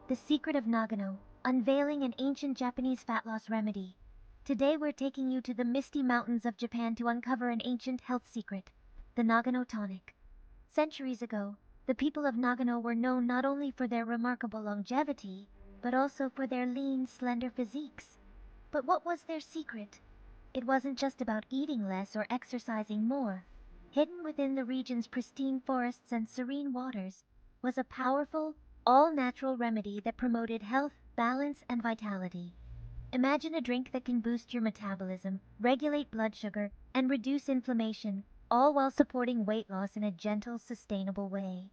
The Secret of Nagano, unveiling an ancient Japanese fat loss remedy. Today we're taking you to the misty mountains of Japan to uncover an ancient health secret, the Nagano Tonic. Centuries ago, the people of Nagano were known not only for their remarkable longevity, but also for their lean, slender physiques. But what was their secret? It wasn't just about eating less or exercising more. Hidden within the region's pristine forests and serene waters was a powerful, all-natural remedy that promoted health, balance, and vitality. Imagine a drink that can boost your metabolism, regulate blood sugar, and reduce inflammation, all while supporting weight loss in a gentle, sustainable way.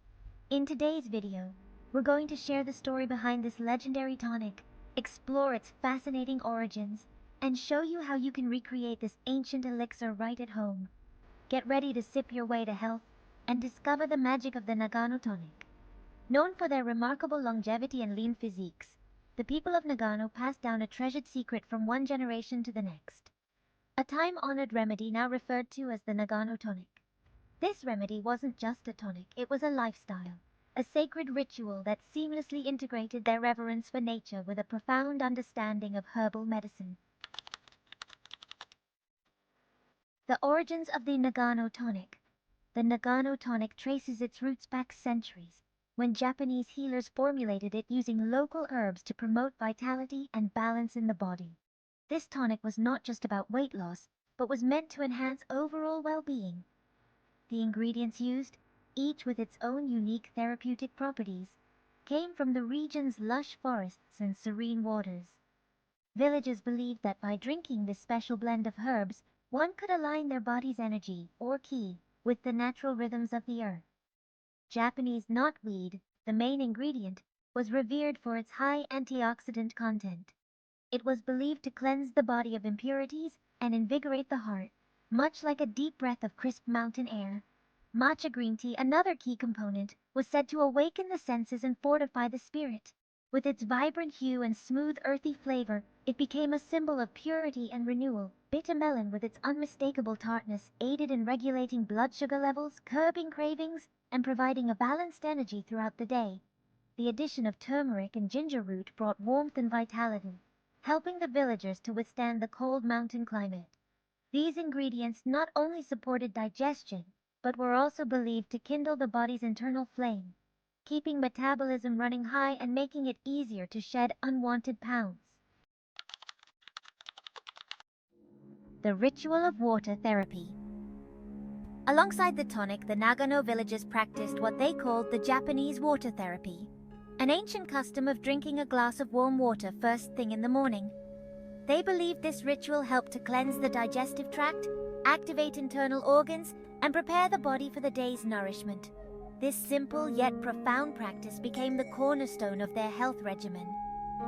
In today's video, we're going to share the story behind this legendary tonic, explore its fascinating origins, and show you how you can recreate this ancient elixir right at home. Get ready to sip your way to health and discover the magic of the Nagano Tonic. Known for their remarkable longevity and lean physiques, the people of Nagano passed down a treasured secret from one generation to the next. A time-honored remedy now referred to as the Nagano Tonic. This remedy wasn't just a tonic, it was a lifestyle, a sacred ritual that seamlessly integrated their reverence for nature with a profound understanding of herbal medicine. The origins of the Nagano Tonic. The Nagano Tonic traces its roots back centuries, when Japanese healers formulated it using local herbs to promote vitality and balance in the body. This tonic was not just about weight loss, but was meant to enhance overall well-being. The ingredients used, each with its own unique therapeutic properties, came from the region's lush forests and serene waters. Villagers believed that by drinking this special blend of herbs, one could align their body's energy, or ki, with the natural rhythms of the earth. Japanese knotweed, the main ingredient, was revered for its high antioxidant content. It was believed to cleanse the body of impurities and invigorate the heart, much like a deep breath of crisp mountain air. Matcha green tea, another key component, was said to awaken the senses and fortify the spirit. With its vibrant hue and smooth earthy flavor, it became a symbol of purity and renewal. Bitter melon, with its unmistakable tartness, aided in regulating blood sugar levels, curbing cravings, and providing a balanced energy throughout the day. The addition of turmeric and ginger root brought warmth and vitality, helping the villagers to withstand the cold mountain climate. These ingredients not only supported digestion, but were also believed to kindle the body's internal flame, keeping metabolism running high and making it easier to shed unwanted pounds. The ritual of water therapy. Alongside the tonic, the Nagano villagers practiced what they called the Japanese water therapy, an ancient custom of drinking a glass of warm water first thing in the morning. They believed this ritual helped to cleanse the digestive tract, activate internal organs, and prepare the body for the day's nourishment. This simple yet profound practice became the cornerstone of their health regimen.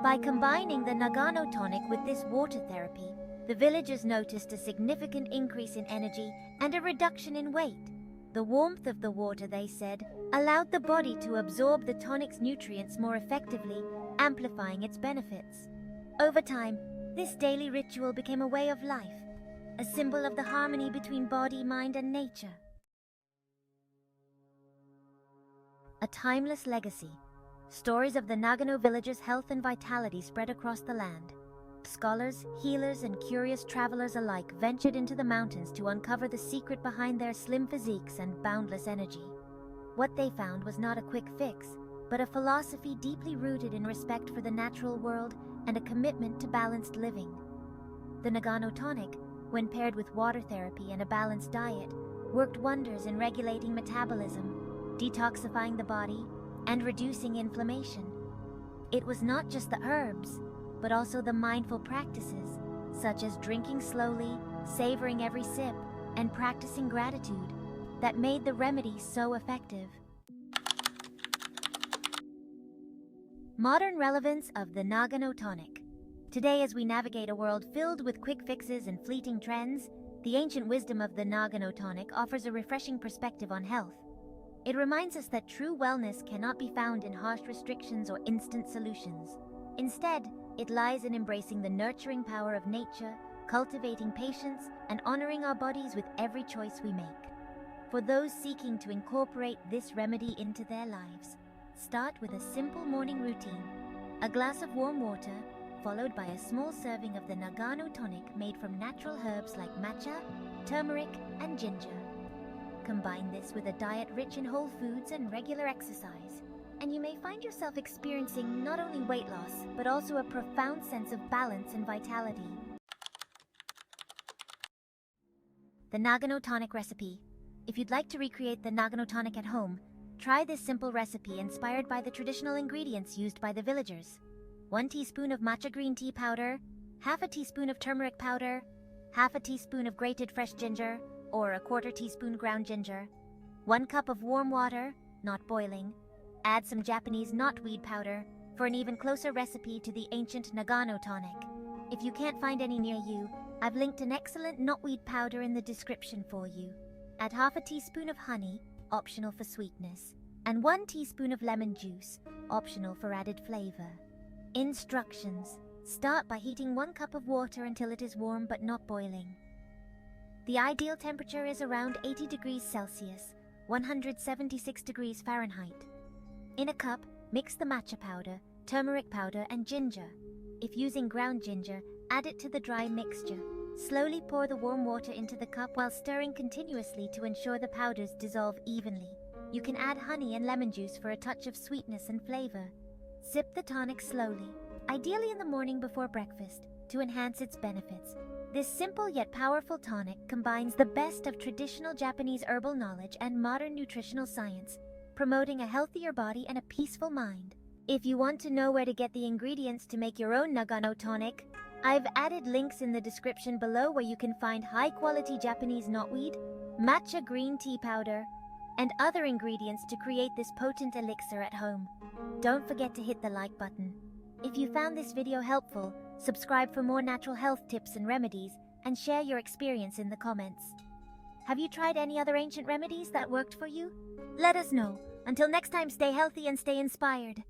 By combining the Nagano tonic with this water therapy, the villagers noticed a significant increase in energy and a reduction in weight. The warmth of the water, they said, allowed the body to absorb the tonic's nutrients more effectively, amplifying its benefits. Over time, this daily ritual became a way of life, a symbol of the harmony between body, mind, and nature. A timeless legacy. Stories of the Nagano villagers' health and vitality spread across the land. Scholars, healers, and curious travelers alike ventured into the mountains to uncover the secret behind their slim physiques and boundless energy. What they found was not a quick fix, but a philosophy deeply rooted in respect for the natural world and a commitment to balanced living. The Nagano tonic, when paired with water therapy and a balanced diet, worked wonders in regulating metabolism, detoxifying the body, and reducing inflammation. It was not just the herbs, but also the mindful practices, such as drinking slowly, savoring every sip, and practicing gratitude, that made the remedy so effective. Modern relevance of the Nagano tonic. Today, as we navigate a world filled with quick fixes and fleeting trends, the ancient wisdom of the Nagano tonic offers a refreshing perspective on health. It reminds us that true wellness cannot be found in harsh restrictions or instant solutions. Instead, it lies in embracing the nurturing power of nature, cultivating patience, and honoring our bodies with every choice we make. For those seeking to incorporate this remedy into their lives, start with a simple morning routine. A glass of warm water, followed by a small serving of the Nagano Tonic made from natural herbs like matcha, turmeric, and ginger. Combine this with a diet rich in whole foods and regular exercise, and you may find yourself experiencing not only weight loss, but also a profound sense of balance and vitality. The Nagano Tonic recipe. If you'd like to recreate the Nagano Tonic at home, try this simple recipe inspired by the traditional ingredients used by the villagers. 1 teaspoon of matcha green tea powder, half a teaspoon of turmeric powder, half a teaspoon of grated fresh ginger, or a 1/4 teaspoon ground ginger, 1 cup of warm water, not boiling. Add some Japanese knotweed powder for an even closer recipe to the ancient Nagano Tonic. If you can't find any near you, I've linked an excellent knotweed powder in the description for you. Add half a teaspoon of honey, optional for sweetness, and 1 teaspoon of lemon juice, optional for added flavor. Instructions. Start by heating 1 cup of water until it is warm but not boiling. The ideal temperature is around 80 degrees Celsius, 176 degrees Fahrenheit. In a cup, mix the matcha powder, turmeric powder, and ginger. If using ground ginger, add it to the dry mixture. Slowly pour the warm water into the cup while stirring continuously to ensure the powders dissolve evenly. You can add honey and lemon juice for a touch of sweetness and flavor. Sip the tonic slowly, ideally in the morning before breakfast, to enhance its benefits. This simple yet powerful tonic combines the best of traditional Japanese herbal knowledge and modern nutritional science, promoting a healthier body and a peaceful mind. If you want to know where to get the ingredients to make your own Nagano Tonic, I've added links in the description below where you can find high-quality Japanese knotweed, matcha green tea powder, and other ingredients to create this potent elixir at home. Don't forget to hit the like button. If you found this video helpful, subscribe for more natural health tips and remedies, and share your experience in the comments. Have you tried any other ancient remedies that worked for you? Let us know. Until next time, stay healthy and stay inspired.